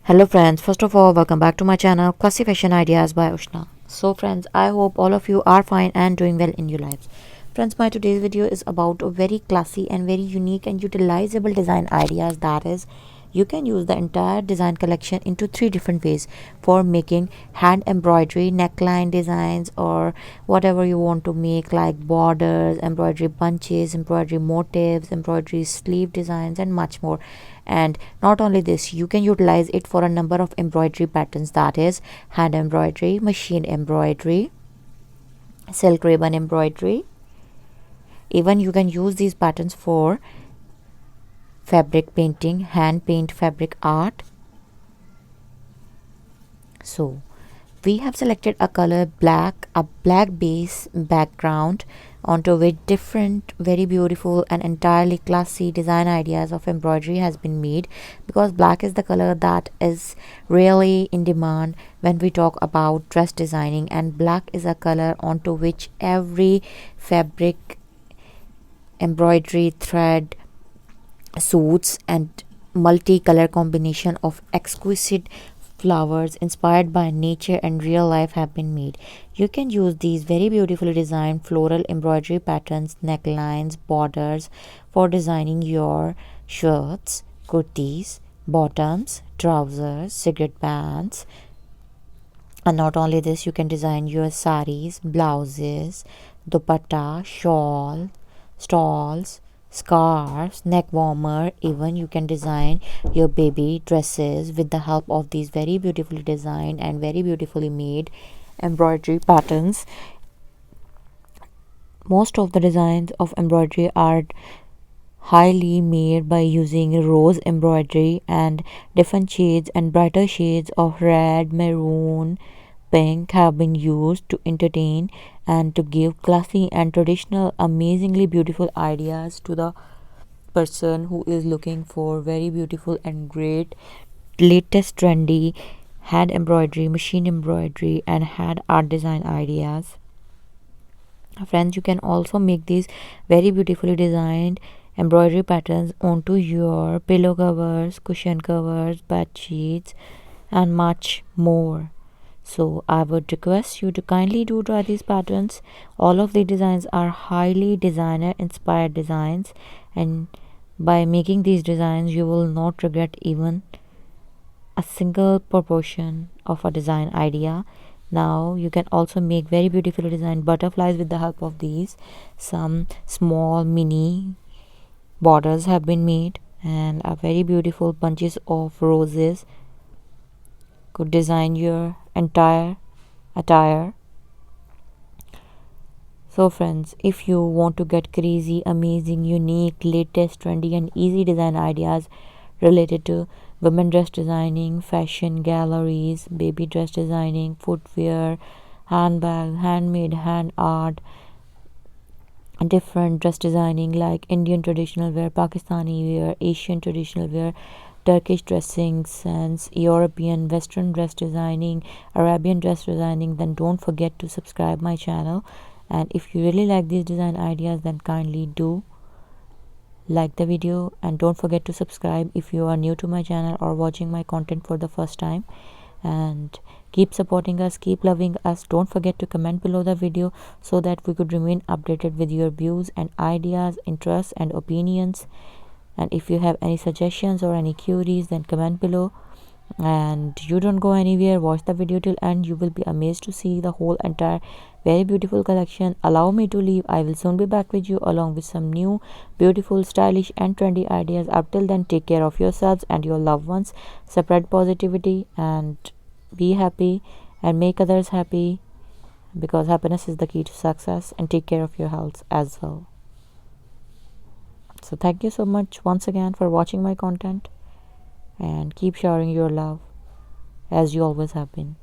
Hello friends, first of all welcome back to my channel Classy Fashion Ideas by Ushna. So friends, I hope all of you are fine and doing well in your lives. Friends, my today's video is about a very classy and very unique and utilizable design ideas, that is you can use the entire design collection into three different ways for making hand embroidery, neckline designs, or whatever you want to make, like borders, embroidery bunches, embroidery motifs, embroidery sleeve designs, and much more. And not only this, you can utilize it for a number of embroidery patterns, that is hand embroidery, machine embroidery, silk ribbon embroidery. Even you can use these patterns for fabric painting, hand paint fabric art. So we have selected a color black, a black base background, onto which different very beautiful and entirely classy design ideas of embroidery has been made, because black is the color that is really in demand when we talk about dress designing, and black is a color onto which every fabric, embroidery thread, suits, and multicolor combination of exquisite flowers inspired by nature and real life have been made. You can use these very beautifully designed floral embroidery patterns, necklines, borders for designing your shirts, kurtis, bottoms, trousers, cigarette bands. And not only this, you can design your saris, blouses, dupatta, shawl, stalls, scarves, neck warmer. Even you can design your baby dresses with the help of these very beautifully designed and very beautifully made embroidery patterns. Most of the designs of embroidery are highly made by using rose embroidery, and different shades and brighter shades of red, maroon, pink have been used to entertain and to give classy and traditional amazingly beautiful ideas to the person who is looking for very beautiful and great latest trendy hand embroidery, machine embroidery, and hand art design ideas. Friends, you can also make these very beautifully designed embroidery patterns onto your pillow covers, cushion covers, bed sheets, and much more. So I would request you to kindly do try these patterns. All of the designs are highly designer inspired designs, and by making these designs you will not regret even a single proportion of a design idea. Now you can also make very beautifully designed butterflies with the help of these. Some small mini borders have been made, and a very beautiful bunches of roses could design your entire attire. So friends, if you want to get crazy, amazing, unique, latest, trendy, and easy design ideas related to women dress designing, fashion galleries, baby dress designing, footwear, handbag, handmade, hand art, different dress designing like Indian traditional wear, Pakistani wear, Asian traditional wear, Turkish dressing sense, European Western dress designing, Arabian dress designing, then don't forget to subscribe my channel. And if you really like these design ideas, then kindly do like the video, and don't forget to subscribe if you are new to my channel or watching my content for the first time. And keep supporting us, keep loving us. Don't forget to comment below the video so that we could remain updated with your views and ideas, interests, and opinions. And if you have any suggestions or any queries, then comment below. And you don't go anywhere, watch the video till end. You will be amazed to see the whole entire very beautiful collection. Allow me to leave. I will soon be back with you along with some new beautiful, stylish, and trendy ideas. Up till then, take care of yourselves and your loved ones. Spread positivity and be happy and make others happy, because happiness is the key to success. And take care of your health as well. So thank you so much once again for watching my content, and keep showering your love as you always have been.